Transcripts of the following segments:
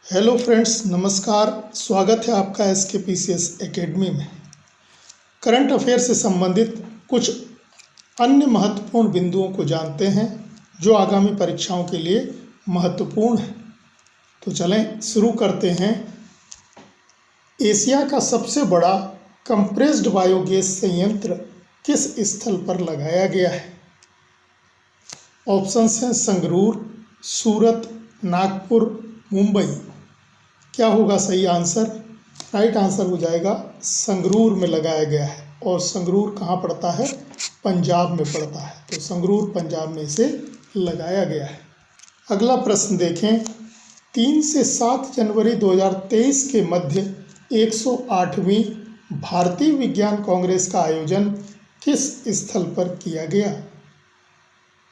Hello friends, नमस्कार। स्वागत है आपका SKPCS एकेडमी में। करंट अफेयर से संबंधित कुछ अन्य महत्वपूर्ण बिंदुओं को जानते हैं जो आगामी परीक्षाओं के लिए महत्वपूर्ण है। तो चलें शुरू करते हैं। एशिया का सबसे बड़ा कंप्रेस्ड बायोगैस संयंत्र किस स्थल पर लगाया गया है? ऑप्शंस हैं संगरूर, सूरत, नागपुर, मुंबई। क्या होगा सही आंसर? राइट आंसर हो जाएगा संगरूर में लगाया गया है। और संगरूर कहाँ पड़ता है? पंजाब में पड़ता है। तो संगरूर पंजाब में इसे लगाया गया है। अगला प्रश्न देखें। 3 से 7 जनवरी 2023 के मध्य 108वीं भारतीय विज्ञान कांग्रेस का आयोजन किस स्थल पर किया गया?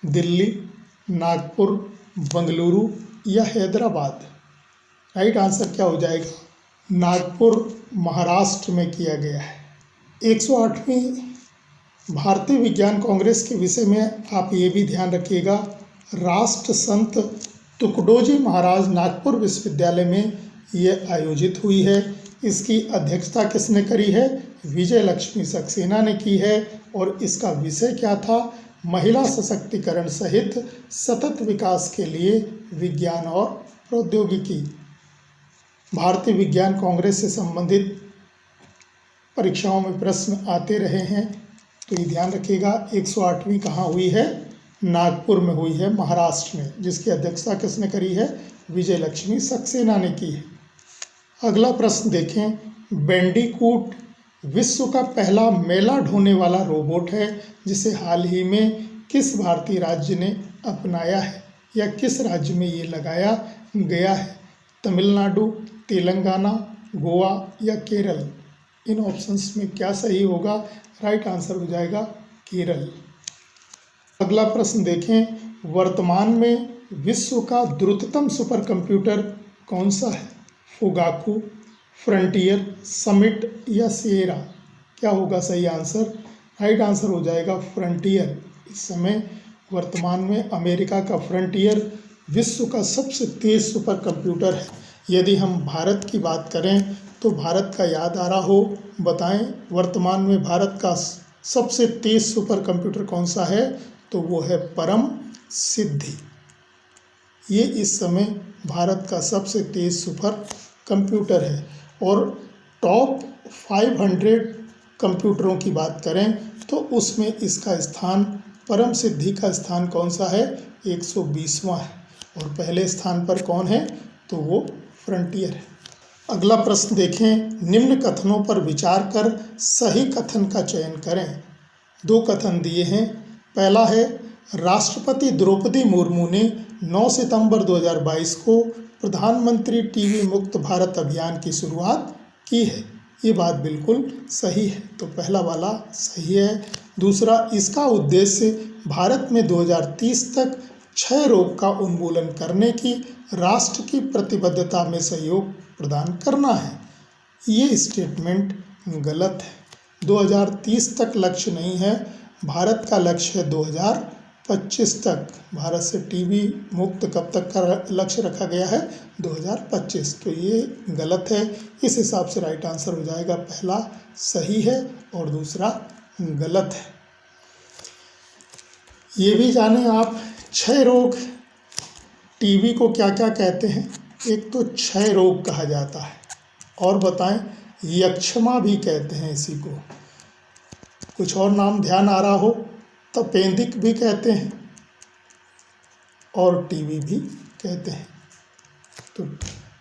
दिल्ली, नागपुर, बेंगलुरु या हैदराबाद? राइट आंसर क्या हो जाएगा? नागपुर, महाराष्ट्र में किया गया है। 108वीं भारतीय विज्ञान कांग्रेस के विषय में आप ये भी ध्यान रखिएगा, राष्ट्र संत तुकडोजी महाराज नागपुर विश्वविद्यालय में ये आयोजित हुई है। इसकी अध्यक्षता किसने करी है? विजय लक्ष्मी सक्सेना ने की है। और इसका विषय क्या था? महिला सशक्तिकरण सहित सतत विकास के लिए विज्ञान और प्रौद्योगिकी। भारतीय विज्ञान कांग्रेस से संबंधित परीक्षाओं में प्रश्न आते रहे हैं, तो ये ध्यान रखिएगा। 108वीं कहाँ हुई है? नागपुर में हुई है, महाराष्ट्र में, जिसकी अध्यक्षता किसने करी है? विजय लक्ष्मी सक्सेना ने की है। अगला प्रश्न देखें। बैंडीकूट विश्व का पहला मेला ढोने वाला रोबोट है, जिसे हाल ही में किस भारतीय राज्य ने अपनाया है या किस राज्य में ये लगाया गया है? तमिलनाडु, तेलंगाना, गोवा या केरल? इन ऑप्शंस में क्या सही होगा? राइट आंसर हो जाएगा केरल। अगला प्रश्न देखें। वर्तमान में विश्व का द्रुततम सुपर कंप्यूटर कौन सा है? फुगाकू, फ्रंटियर, समिट या सिएरा? क्या होगा सही आंसर? राइट आंसर हो जाएगा फ्रंटियर। इस समय वर्तमान में अमेरिका का फ्रंटियर विश्व का सबसे तेज सुपर कंप्यूटर है। यदि हम भारत की बात करें तो भारत का याद आ रहा हो, बताएं वर्तमान में भारत का सबसे तेज सुपर कंप्यूटर कौन सा है? तो वो है परम सिद्धि। ये इस समय भारत का सबसे तेज सुपर कंप्यूटर है। और टॉप 500 कंप्यूटरों की बात करें तो उसमें इसका स्थान, परम सिद्धि का स्थान कौन सा है? 120वां है। और पहले स्थान पर कौन है? तो वो फ्रंटियर है। अगला प्रश्न देखें। निम्न कथनों पर विचार कर सही कथन का चयन करें। 2 कथन दिए हैं। पहला है, राष्ट्रपति द्रौपदी मुर्मू ने 9 सितंबर 2022 को प्रधानमंत्री टीबी मुक्त भारत अभियान की शुरुआत की है। ये बात बिल्कुल सही है, तो पहला वाला सही है। दूसरा, इसका उद्देश्य भारत में 2030 तक क्षय रोग का उन्मूलन करने की राष्ट्र की प्रतिबद्धता में सहयोग प्रदान करना है। ये स्टेटमेंट गलत है। 2030 तक लक्ष्य नहीं है, भारत का लक्ष्य है 2025 तक। भारत से टीबी मुक्त कब तक का लक्ष्य रखा गया है? 2025। तो ये गलत है। इस हिसाब से राइट आंसर हो जाएगा पहला सही है और दूसरा गलत है। ये भी जानें आप, क्षय रोग, टीबी को क्या क्या कहते हैं? एक तो क्षय रोग कहा जाता है, और बताएं यक्षमा भी कहते हैं इसी को। कुछ और नाम ध्यान आ रहा हो? तपेंदिक भी कहते हैं और टीबी भी कहते हैं। तो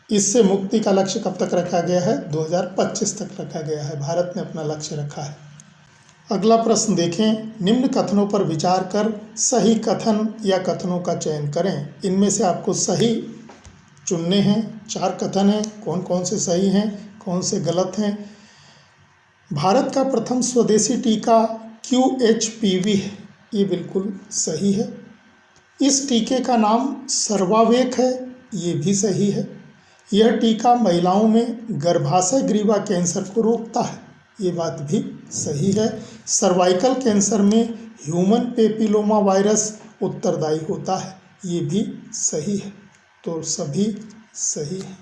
इससे मुक्ति का लक्ष्य कब तक रखा गया है? 2025 तक रखा गया है। भारत ने अपना लक्ष्य रखा है। अगला प्रश्न देखें। निम्न कथनों पर विचार कर सही कथन या कथनों का चयन करें। इनमें से आपको सही चुनने हैं। 4 कथन हैं, कौन कौन से सही हैं, कौन से गलत हैं। भारत का प्रथम स्वदेशी टीका QHPV है, ये बिल्कुल सही है। इस टीके का नाम सर्वावेक है, ये भी सही है। यह टीका महिलाओं में गर्भाशय ग्रीवा कैंसर को रोकता है, ये बात भी सही है। सर्वाइकल कैंसर में ह्यूमन पेपिलोमा वायरस उत्तरदायी होता है, ये भी सही है। तो सभी सही है।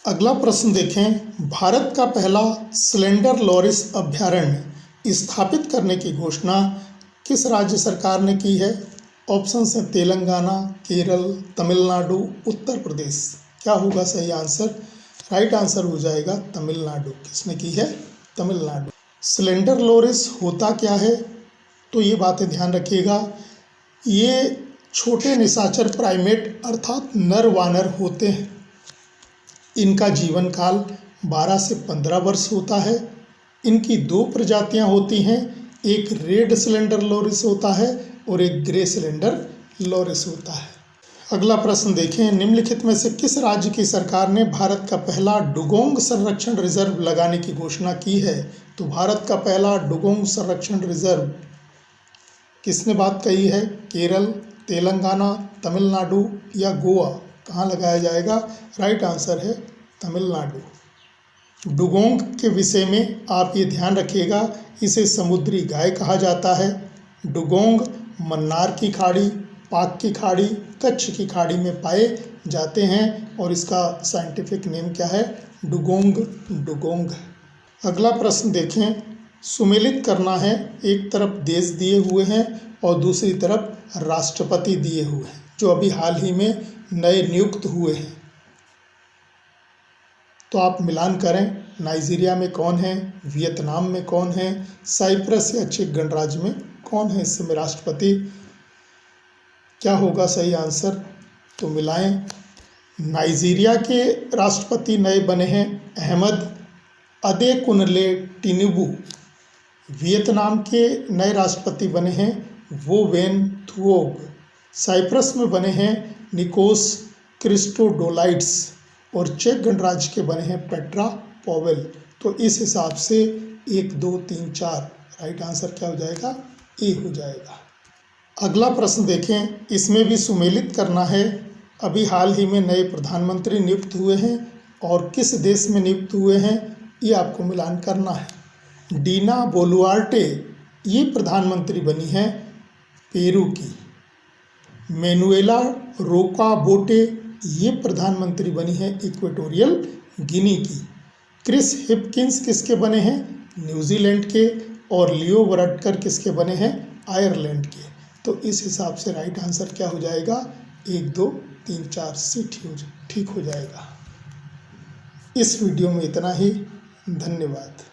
अगला प्रश्न देखें, भारत का पहला स्लेंडर लॉरिस अभयारण्य स्थापित करने की घोषणा किस राज्य सरकार ने की है? ऑप्शन है तेलंगाना, केरल, तमिलनाडु, उत्तर प्रदेश। क्या होगा सही आंसर? राइट आंसर हो जाएगा तमिलनाडु। किसने की है? तमिलनाडु। स्लेंडर लॉरिस होता क्या है? तो ये बातें ध्यान रखिएगा। ये छोटे निशाचर प्राइमेट अर्थात नर वानर होते हैं। इनका जीवन काल 12 से 15 वर्ष होता है। इनकी दो प्रजातियां होती हैं, एक रेड स्लेंडर लॉरिस होता है और एक ग्रे स्लेंडर लॉरिस होता है। अगला प्रश्न देखें, निम्नलिखित में से किस राज्य की सरकार ने भारत का पहला डुगोंग संरक्षण रिजर्व लगाने की घोषणा की है? तो भारत का पहला डुगोंग संरक्षण रिजर्व किसने बात कही है? केरल, तेलंगाना, तमिलनाडु या गोवा? कहाँ लगाया जाएगा? राइट आंसर है तमिलनाडु। डुगोंग के विषय में आप ये ध्यान रखिएगा, इसे समुद्री गाय कहा जाता है। डुगोंग मन्नार की खाड़ी, पाक की खाड़ी, कच्छ की खाड़ी में पाए जाते हैं और इसका साइंटिफिक नेम क्या है? डुगोंग। अगला प्रश्न देखें, सुमेलित करना है। एक तरफ देश दिए हुए हैं और दूसरी तरफ राष्ट्रपति दिए हुए हैं जो अभी हाल ही में नए नियुक्त हुए हैं। तो आप मिलान करें, नाइजीरिया में कौन है, वियतनाम में कौन है, साइप्रस या चेक गणराज्य में कौन है इस समय राष्ट्रपति? क्या होगा सही आंसर? तो मिलाएं। नाइजीरिया के राष्ट्रपति नए बने हैं अहमद अदेकुनले टिनुबू। वियतनाम के नए राष्ट्रपति बने हैं वो वेन थुओग। साइप्रस में बने हैं निकोस क्रिस्टोडोलाइड्स और चेक गणराज्य के बने हैं पेट्रा पॉवेल। तो इस हिसाब से 1, 2, 3, 4 राइट आंसर क्या हो जाएगा? ए हो जाएगा। अगला प्रश्न देखें, इसमें भी सुमेलित करना है। अभी हाल ही में नए प्रधानमंत्री नियुक्त हुए हैं और किस देश में नियुक्त हुए हैं ये आपको मिलान करना है। डीना बोलुआर्टे ये प्रधानमंत्री बनी हैं पेरू की। मैनुएला रोकाबोटे ये प्रधानमंत्री बनी है इक्वेटोरियल गिनी की। क्रिस हिपकिंस किसके बने हैं? न्यूजीलैंड के। और लियो वरडकर किसके बने हैं? आयरलैंड के। तो इस हिसाब से राइट आंसर क्या हो जाएगा? 1, 2, 3, 4 से ठीक हो जाएगा। इस वीडियो में इतना ही। धन्यवाद।